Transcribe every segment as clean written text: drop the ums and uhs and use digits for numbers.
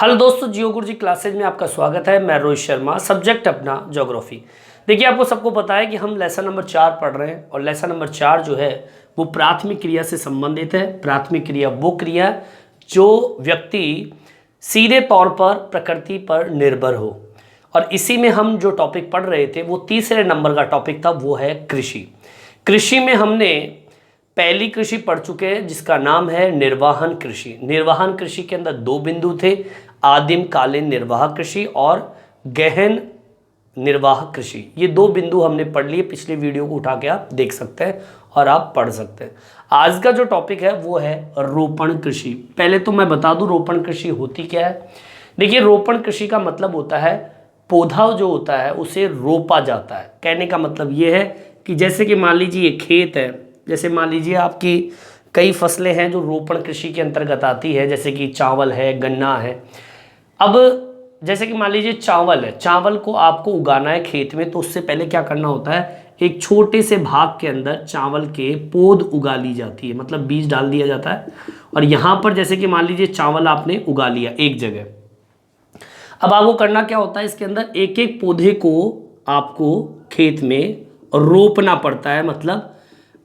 Hello दोस्तों, जियो गुरु जी classes में आपका स्वागत है। मैं रोहित शर्मा, सब्जेक्ट अपना ज्योग्राफी। देखिए, आपको सबको पता है कि हम लेसन नंबर 4 पढ़ रहे हैं और लेसन नंबर 4 जो है वो प्राथमिक क्रिया से संबंधित है। प्राथमिक क्रिया वो क्रिया जो व्यक्ति सीधे तौर पर प्रकृति पर निर्भर हो, और इसी में हम जो टॉपिक पढ़ रहे थे वो तीसरे नंबर का टॉपिक था, वो है कृषि। कृषि में हमने पहली कृषि पढ़ चुके हैं जिसका नाम है निर्वाहन कृषि। निर्वाहन कृषि के अंदर दो बिंदु थे, आदिम कालीन निर्वाह कृषि और गहन निर्वाह कृषि। ये दो बिंदु हमने पढ़ लिए, पिछले वीडियो को उठा के आप देख सकते हैं और आप पढ़ सकते हैं। आज का जो टॉपिक है वो है रोपण कृषि। पहले तो मैं बता दूं रोपण कृषि होती क्या है। देखिए, रोपण कृषि का मतलब होता है पौधा जो होता है उसे रोपा जाता है। कहने का मतलब ये है कि जैसे कि मान लीजिए ये खेत है, जैसे मान लीजिए आपकी कई फसलें हैं जो रोपण कृषि के अंतर्गत आती है, जैसे कि चावल है, गन्ना है। अब जैसे कि मान लीजिए चावल है, चावल को आपको उगाना है खेत में, तो उससे पहले क्या करना होता है, एक छोटे से भाग के अंदर चावल के पौध उगा ली जाती है, मतलब बीज डाल दिया जाता है। और यहाँ पर जैसे कि मान लीजिए चावल आपने उगा लिया एक जगह, अब आपको करना क्या होता है, इसके अंदर एक एक पौधे को आपको खेत में रोपना पड़ता है, मतलब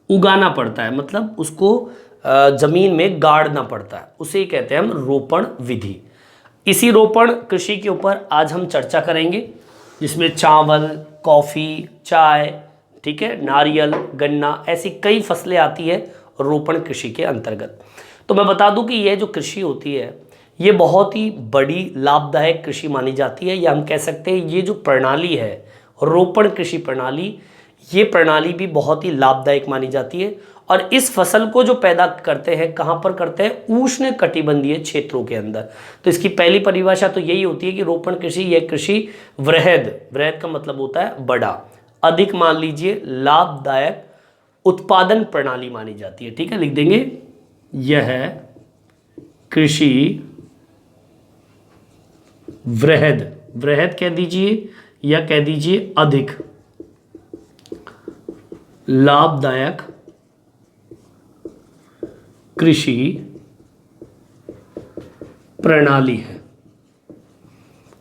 उगाना पड़ता है, मतलब उसको जमीन में गाड़ना पड़ता है। उसे कहते हैं हम रोपण विधि। इसी रोपण कृषि के ऊपर आज हम चर्चा करेंगे, जिसमें चावल, कॉफ़ी, चाय, ठीक है, नारियल, गन्ना, ऐसी कई फसलें आती है रोपण कृषि के अंतर्गत। तो मैं बता दूं कि यह जो कृषि होती है ये बहुत ही बड़ी लाभदायक कृषि मानी जाती है, या हम कह सकते हैं ये जो प्रणाली है रोपण कृषि प्रणाली, ये प्रणाली भी बहुत ही लाभदायक मानी जाती है। और इस फसल को जो पैदा करते हैं कहाँ पर करते हैं, उष्ण कटिबंधीय क्षेत्रों के अंदर। तो इसकी पहली परिभाषा तो यही होती है कि रोपण कृषि यह कृषि वृहद, वृहद का मतलब होता है बड़ा, अधिक मान लीजिए लाभदायक उत्पादन प्रणाली मानी जाती है। ठीक है, लिख देंगे यह कृषि वृहद, वृहद कह दीजिए या कह दीजिए अधिक लाभदायक कृषि प्रणाली है।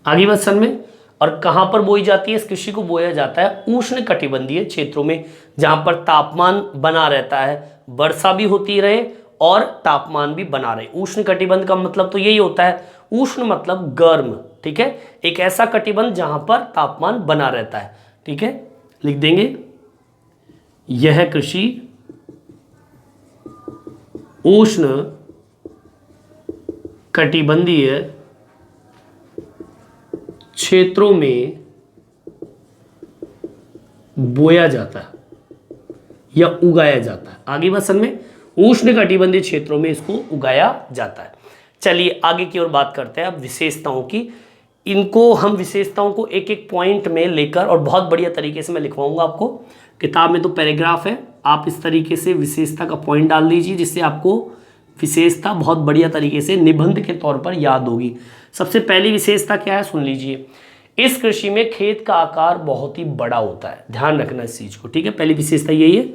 आगे वचन में, और कहां पर बोई जाती है, इस कृषि को बोया जाता है उष्ण कटिबंधीय क्षेत्रों में, जहां पर तापमान बना रहता है, वर्षा भी होती रहे और तापमान भी बना रहे। उष्ण कटिबंध का मतलब तो यही होता है, उष्ण मतलब गर्म, ठीक है, एक ऐसा कटिबंध जहां पर तापमान बना रहता है। ठीक है, लिख देंगे यह कृषि उष्ण कटिबंधीय क्षेत्रों में बोया जाता है या उगाया जाता है। आगे वचन में उष्ण कटिबंधीय क्षेत्रों में इसको उगाया जाता है। चलिए आगे की ओर बात करते हैं अब विशेषताओं की। इनको हम विशेषताओं को एक एक पॉइंट में लेकर, और बहुत बढ़िया तरीके से मैं लिखवाऊंगा आपको। किताब में तो पैराग्राफ है, आप इस तरीके से विशेषता का पॉइंट डाल दीजिए जिससे आपको विशेषता बहुत बढ़िया तरीके से निबंध के तौर पर याद होगी। सबसे पहली विशेषता क्या है, सुन लीजिए। इस कृषि में खेत का आकार बहुत ही बड़ा होता है, ध्यान रखना इस चीज को। ठीक है, पहली विशेषता यही है,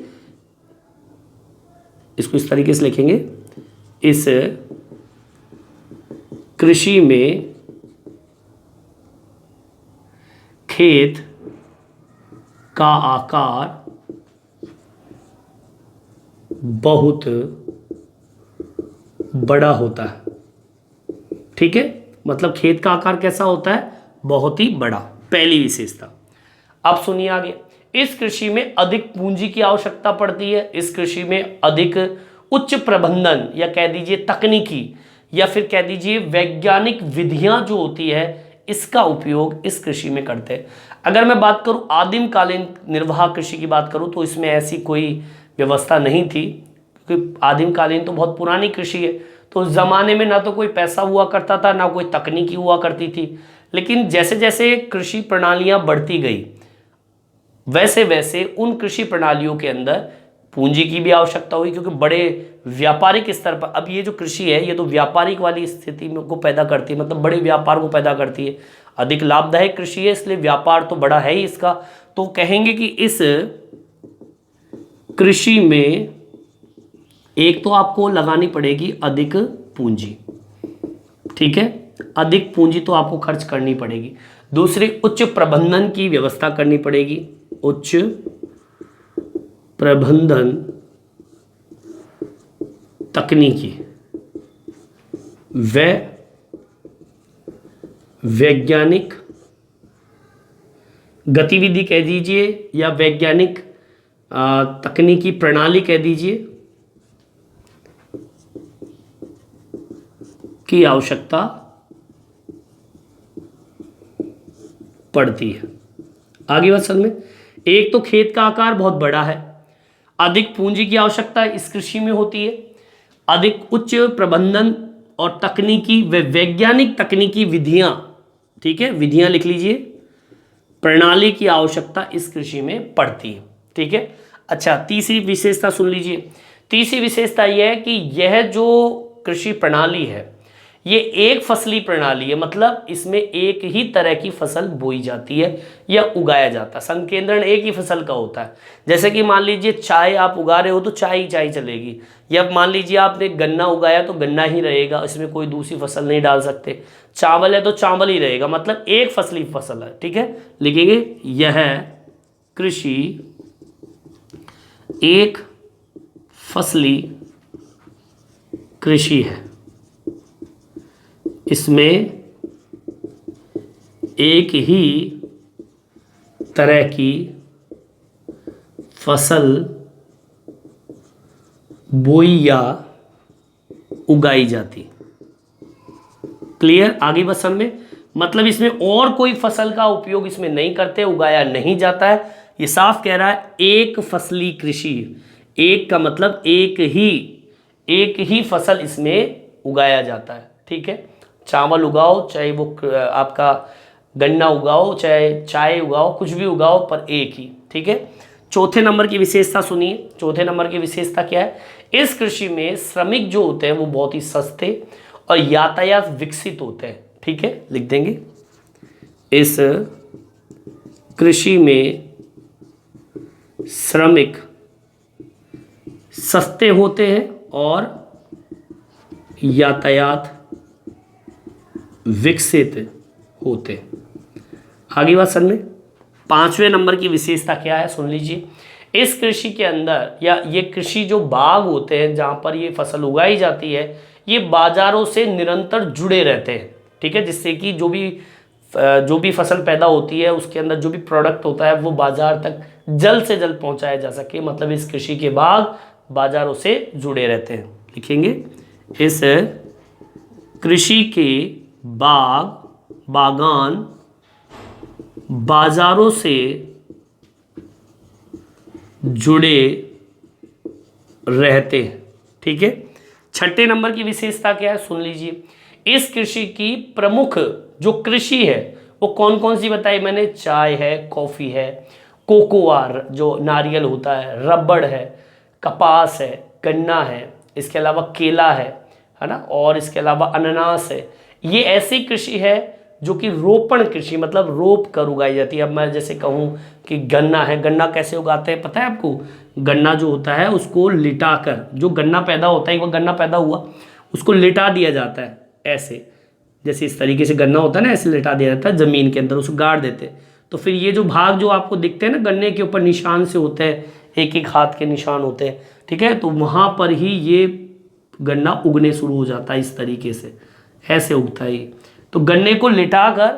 इसको इस तरीके से लिखेंगे, इस कृषि में खेत का आकार बहुत बड़ा होता है। ठीक है, मतलब खेत का आकार कैसा होता है, बहुत ही बड़ा, पहली विशेषता। अब सुनिए आगे, इस कृषि में अधिक पूंजी की आवश्यकता पड़ती है। इस कृषि में अधिक उच्च प्रबंधन या कह दीजिए तकनीकी या फिर कह दीजिए वैज्ञानिक विधियां जो होती है इसका उपयोग इस कृषि में करते हैं। अगर मैं बात करूं आदिम कालीन निर्वाह कृषि की बात करूं तो इसमें ऐसी कोई व्यवस्था नहीं थी, क्योंकि आदिम कालीन तो बहुत पुरानी कृषि है, तो उस जमाने में ना तो कोई पैसा हुआ करता था ना कोई तकनीकी हुआ करती थी। लेकिन जैसे जैसे कृषि प्रणालियां बढ़ती गई वैसे वैसे उन कृषि प्रणालियों के अंदर पूंजी की भी आवश्यकता हुई, क्योंकि बड़े व्यापारिक स्तर पर, अब ये जो कृषि है ये तो व्यापारिक वाली स्थिति में को पैदा करती है, मतलब बड़े व्यापार को पैदा करती है। अधिक लाभदायक कृषि है इसलिए व्यापार तो बड़ा है ही इसका। तो कहेंगे कि इस कृषि में एक तो आपको लगानी पड़ेगी अधिक पूंजी, ठीक है, अधिक पूंजी तो आपको खर्च करनी पड़ेगी। दूसरी, उच्च प्रबंधन की व्यवस्था करनी पड़ेगी। उच्च प्रबंधन तकनीकी व वैज्ञानिक गतिविधि कह दीजिए या वैज्ञानिक तकनीकी प्रणाली कह दीजिए की आवश्यकता पड़ती है। आगे बात समझ में, एक तो खेत का आकार बहुत बड़ा है, अधिक पूंजी की आवश्यकता इस कृषि में होती है, अधिक उच्च प्रबंधन और तकनीकी व वैज्ञानिक तकनीकी विधियां, ठीक है, विधियां लिख लीजिए, प्रणाली की आवश्यकता इस कृषि में पड़ती है। ठीक है। अच्छा, तीसरी विशेषता सुन लीजिए। तीसरी विशेषता यह है कि यह जो कृषि प्रणाली है ये एक फसली प्रणाली है, मतलब इसमें एक ही तरह की फसल बोई जाती है या उगाया जाता है। संकेंद्रण एक ही फसल का होता है। जैसे कि मान लीजिए चाय आप उगा रहे हो तो चाय ही चाय चलेगी, या मान लीजिए आपने गन्ना उगाया तो गन्ना ही रहेगा, इसमें कोई दूसरी फसल नहीं डाल सकते। चावल है तो चावल ही रहेगा, मतलब एक फसली फसल है। ठीक है, लिखेंगे यह कृषि एक फसली कृषि है, इसमें एक ही तरह की फसल बोई या उगाई जाती। क्लियर? आगे बस में, मतलब इसमें और कोई फसल का उपयोग इसमें नहीं करते, उगाया नहीं जाता है। ये साफ कह रहा है एक फसली कृषि, एक का मतलब एक ही फसल इसमें उगाया जाता है। ठीक है, चावल उगाओ, चाहे वो आपका गन्ना उगाओ, चाहे चाय उगाओ, कुछ भी उगाओ, पर एक ही। ठीक है। चौथे नंबर की विशेषता सुनिए। चौथे नंबर की विशेषता क्या है? इस कृषि में श्रमिक जो होते हैं वो बहुत ही सस्ते और यातायात विकसित होते हैं। ठीक है, लिख देंगे इस कृषि में श्रमिक सस्ते होते हैं और यातायात विकसित होते। आगे बात समझ में। पांचवें नंबर की विशेषता क्या है सुन लीजिए। इस कृषि के अंदर या ये कृषि जो बाग होते हैं जहां पर ये फसल उगाई जाती है, ये बाजारों से निरंतर जुड़े रहते हैं। ठीक है, जिससे कि जो भी फसल पैदा होती है उसके अंदर जो भी प्रोडक्ट होता है वो बाजार तक जल्द से जल्द पहुंचाया जा सके, मतलब इस कृषि के बाग बाजारों से जुड़े रहते हैं। लिखेंगे इस कृषि के बागान बाजारों से जुड़े रहते हैं। ठीक है। छठे नंबर की विशेषता क्या है सुन लीजिए। इस कृषि की प्रमुख जो कृषि है वो कौन कौन सी बताई मैंने? चाय है, कॉफी है, कोकोआ जो नारियल होता है, रबड़ है, कपास है, गन्ना है, इसके अलावा केला है ना, और इसके अलावा अनानास है। ये ऐसी कृषि है जो कि रोपण कृषि, मतलब रोप कर उगाई जाती है। अब मैं जैसे कहूँ कि गन्ना है, गन्ना कैसे उगाते हैं पता है आपको? गन्ना जो होता है उसको लिटा कर, जो गन्ना पैदा होता है, वो गन्ना पैदा हुआ उसको लिटा दिया जाता है ऐसे, जैसे इस तरीके से गन्ना होता है ना, ऐसे लिटा दिया जाता है ज़मीन के अंदर, उसको गाड़ देते हैं। तो फिर ये जो भाग जो आपको दिखते हैं ना गन्ने के ऊपर निशान से होते हैं, एक एक हाथ के निशान होते हैं। ठीक है, तो वहाँ पर ही ये गन्ना उगने शुरू हो जाता है, इस तरीके से ऐसे उगता है। तो गन्ने को लिटा कर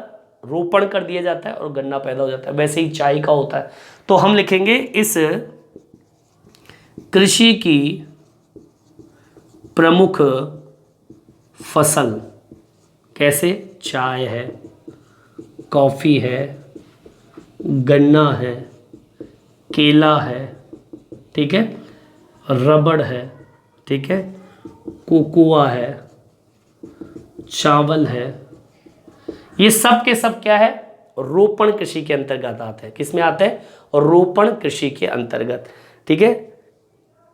रोपण कर दिया जाता है और गन्ना पैदा हो जाता है। वैसे ही चाय का होता है। तो हम लिखेंगे इस कृषि की प्रमुख फसल, कैसे? चाय है, कॉफ़ी है, गन्ना है, केला है, ठीक है, रबड़ है, ठीक है, कोकोआ है, चावल है। ये सब के सब क्या है? रोपण कृषि के अंतर्गत आते हैं। किस में आते हैं? रोपण कृषि के अंतर्गत। ठीक है,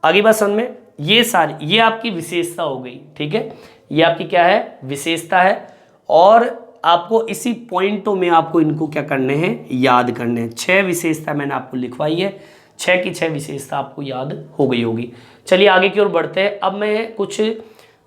आगे बात समझ में। ये सारी ये आपकी विशेषता हो गई। ठीक है, ये आपकी क्या है? विशेषता है। और आपको इसी पॉइंटों में आपको इनको क्या करने हैं? याद करने हैं। 6 विशेषता मैंने आपको लिखवाई है, 6 की 6 विशेषता आपको याद हो गई होगी। चलिए आगे की ओर बढ़ते हैं। अब मैं कुछ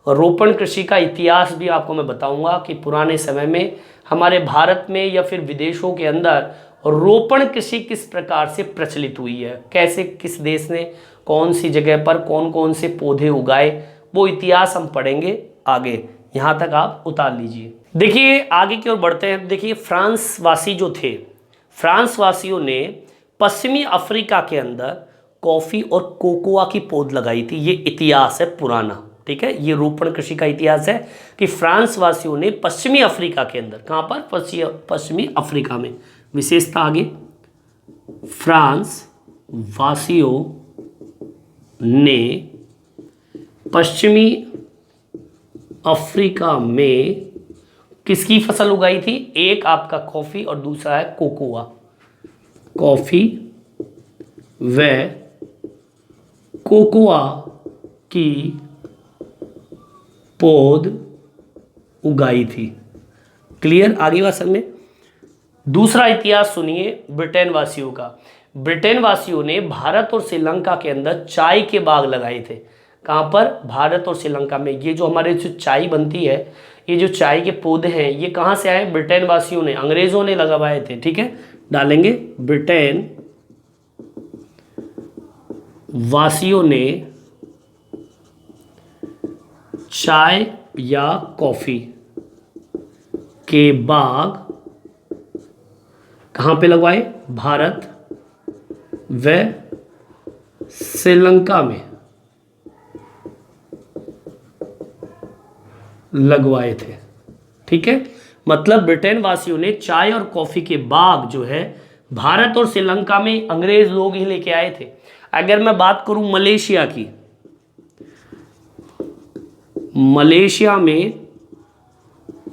रोपण कृषि का इतिहास भी आपको मैं बताऊंगा कि पुराने समय में हमारे भारत में या फिर विदेशों के अंदर रोपण कृषि किस प्रकार से प्रचलित हुई है, कैसे किस देश ने कौन सी जगह पर कौन कौन से पौधे उगाए, वो इतिहास हम पढ़ेंगे आगे। यहाँ तक आप उतार लीजिए। देखिए आगे की ओर बढ़ते हैं। देखिए फ्रांस वासी जो थे, फ्रांस वासियों ने पश्चिमी अफ्रीका के अंदर कॉफ़ी और कोकोआ की पौध लगाई थी। ये इतिहास है पुराना, ठीक है। ये रोपण कृषि का इतिहास है कि फ्रांस वासियों ने पश्चिमी अफ्रीका के अंदर, कहाँ पर, पश्चिमी अफ्रीका में, विशेषता आगे, फ्रांस वासियों ने पश्चिमी अफ्रीका में किसकी फसल उगाई थी? एक आपका कॉफ़ी और दूसरा है कोकोआ। कॉफ़ी व कोकोआ की पौध उगाई थी। क्लियर? आगे बात समझ में। दूसरा इतिहास सुनिए ब्रिटेन वासियों का। ब्रिटेन वासियों ने भारत और श्रीलंका के अंदर चाय के बाग लगाए थे। कहाँ पर? भारत और श्रीलंका में। ये जो हमारे जो चाय बनती है, ये जो चाय के पौधे हैं, ये कहाँ से आए? ब्रिटेन वासियों ने, अंग्रेजों ने लगवाए थे, ठीक है। डालेंगे ब्रिटेन वासियों ने चाय या कॉफी के बाग कहाँ पे लगवाए? भारत व श्रीलंका में लगवाए थे, ठीक है। मतलब ब्रिटेन वासियों ने चाय और कॉफी के बाग जो है भारत और श्रीलंका में अंग्रेज लोग ही लेके आए थे। अगर मैं बात करूं मलेशिया की, मलेशिया में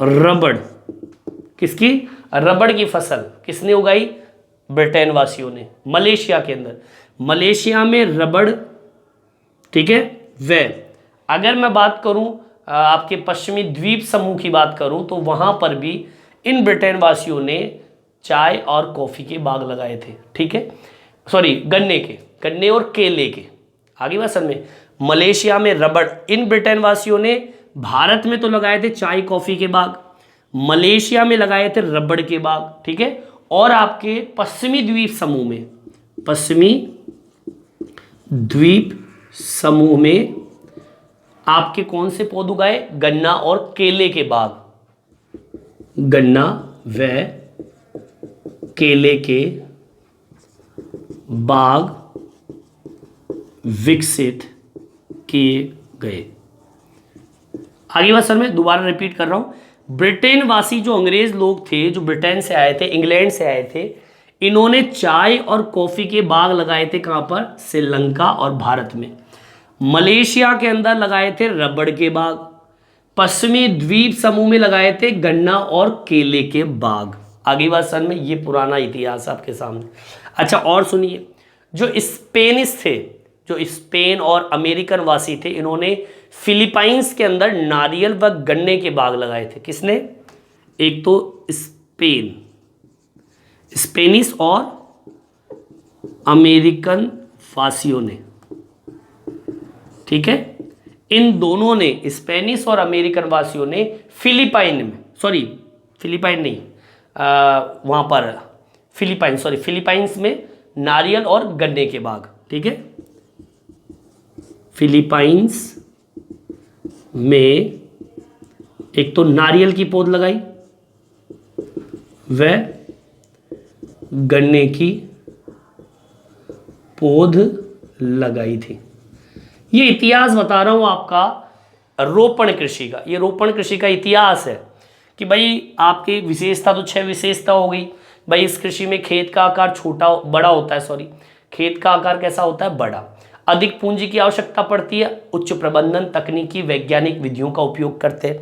रबड़, किसकी? रबड़ की फसल किसने उगाई? ब्रिटेन वासियों ने। मलेशिया के अंदर, मलेशिया में रबड़, ठीक है। वे अगर मैं बात करूं आपके पश्चिमी द्वीप समूह की बात करूं तो वहां पर भी इन ब्रिटेन वासियों ने चाय और कॉफी के बाग लगाए थे, ठीक है। सॉरी, गन्ने और केले के। आगे बात समझ में। मलेशिया में रबड़, इन ब्रिटेन वासियों ने भारत में तो लगाए थे चाय कॉफी के बाग, मलेशिया में लगाए थे रबड़ के बाग, ठीक है। और आपके पश्चिमी द्वीप समूह में, पश्चिमी द्वीप समूह में आपके कौन से पौधे उगाए? गन्ना और केले के बाग। गन्ना व केले के बाग विकसित किए गए। आगे बात सर मैं दोबारा रिपीट कर रहा हूं। ब्रिटेन वासी जो अंग्रेज लोग थे, जो ब्रिटेन से आए थे, इंग्लैंड से आए थे, इन्होंने चाय और कॉफी के बाग लगाए थे। कहां पर? श्रीलंका और भारत में। मलेशिया के अंदर लगाए थे रबड़ के बाग, पश्चिमी द्वीप समूह में लगाए थे गन्ना और केले के बाग। आगे बात समझ में। ये पुराना इतिहास आपके सामने। अच्छा और सुनिए, जो स्पेनिश थे, जो स्पेन और अमेरिकन वासी थे, इन्होंने फिलीपाइंस के अंदर नारियल व गन्ने के बाग लगाए थे। किसने? एक तो स्पेन, स्पेनिश और अमेरिकन वासियों ने, ठीक है। इन दोनों ने, स्पेनिश और अमेरिकन वासियों ने फिलीपाइन में, सॉरी फिलीपाइन नहीं, वहाँ पर फिलीपाइंस में नारियल और गन्ने के बाग, ठीक है। फिलीपाइंस में एक तो नारियल की पौध लगाई व गन्ने की पौध लगाई थी। ये इतिहास बता रहा हूँ आपका रोपण कृषि का। ये रोपण कृषि का इतिहास है कि भाई आपकी विशेषता तो 6 विशेषता हो गई। भाई इस कृषि में खेत का आकार बड़ा होता है, सॉरी खेत का आकार कैसा होता है? बड़ा। अधिक पूंजी की आवश्यकता पड़ती है। उच्च प्रबंधन, तकनीकी, वैज्ञानिक विधियों का उपयोग करते हैं।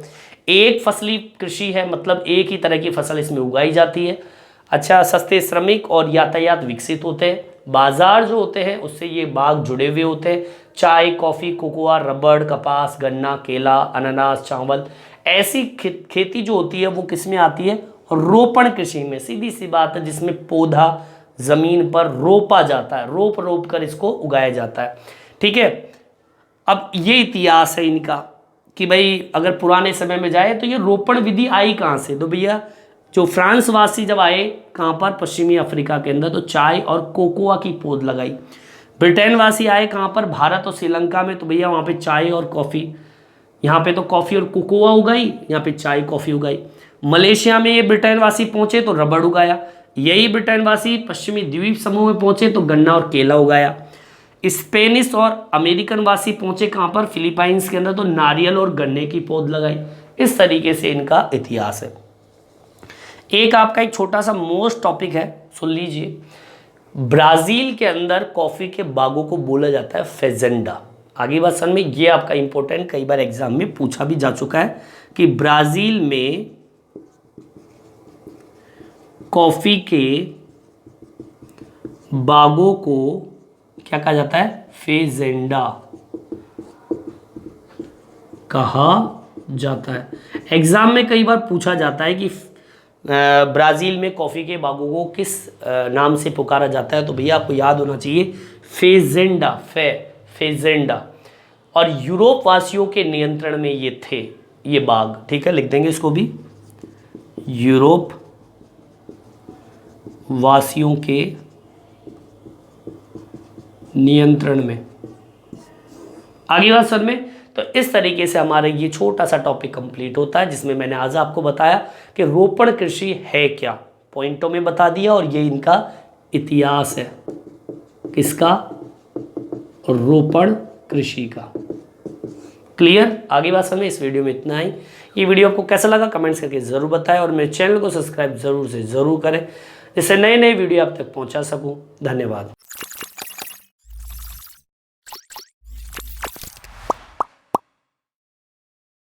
एक फसली कृषि है, मतलब एक ही तरह की फसल इसमें उगाई जाती है। अच्छा, सस्ते श्रमिक और यातायात विकसित होते हैं। बाजार जो होते हैं उससे ये बाग जुड़े हुए होते हैं। चाय, कॉफ़ी, कोकोआ, रबड़, कपास, गन्ना, केला, अनानास, चावल, ऐसी खेती जो होती है वो किस में आती है? रोपण कृषि में। सीधी सी बात है, जिसमें पौधा ज़मीन पर रोपा जाता है, रोप कर इसको उगाया जाता है, ठीक है। अब ये इतिहास है इनका कि भाई अगर पुराने समय में जाए तो ये रोपण विधि आई कहाँ से, तो भैया जो फ्रांस वासी जब आए कहाँ पर, पश्चिमी अफ्रीका के अंदर, तो चाय और कोकोआ की पौध लगाई। ब्रिटेन वासी आए कहाँ पर, भारत और श्रीलंका में, तो भैया वहाँ पे चाय और कॉफ़ी, यहाँ पे तो कॉफ़ी और कोकोआ उगाई, यहाँ पे चाय कॉफ़ी उगाई। मलेशिया में ये ब्रिटेन वासी पहुँचे तो रबड़ उगाया। यही ब्रिटेन वासी पश्चिमी द्वीप समूह में पहुँचे तो गन्ना और केला उगाया। स्पेनिश और अमेरिकन वासी पहुँचे कहाँ पर, फिलीपाइंस के अंदर, तो नारियल और गन्ने की पौध लगाई। इस तरीके से इनका इतिहास है। एक आपका एक छोटा सा मोस्ट टॉपिक है, सुन लीजिए। ब्राज़ील के अंदर कॉफ़ी के बागों को बोला जाता है फेजेंडा। आगे बात समझ में, ये आपका इंपॉर्टेंट, कई बार एग्जाम में पूछा भी जा चुका है कि ब्राज़ील में कॉफ़ी के बागों को क्या कहा जाता है, फेजेंडा कहा जाता है। एग्जाम में कई बार पूछा जाता है कि ब्राज़ील में कॉफ़ी के बागों को किस नाम से पुकारा जाता है, तो भैया आपको याद होना चाहिए फेजेंडा, फेजेंडा। और यूरोप वासियों के नियंत्रण में ये थे, ये बाग, ठीक है, लिख देंगे इसको भी, यूरोप वासियों के नियंत्रण में। आगे बात सर में, तो इस तरीके से हमारा ये छोटा सा टॉपिक कंप्लीट होता है, जिसमें मैंने आज आपको बताया कि रोपण कृषि है क्या, पॉइंटों में बता दिया, और ये इनका इतिहास है, किसका, रोपण कृषि का। क्लियर, आगे बात समझ में। इस वीडियो में इतना ही। ये वीडियो आपको कैसा लगा कमेंट्स करके ज़रूर बताएं, और मेरे चैनल को सब्सक्राइब ज़रूर से ज़रूर करें, जिससे नए नए वीडियो आप तक पहुंचा सकूं। धन्यवाद।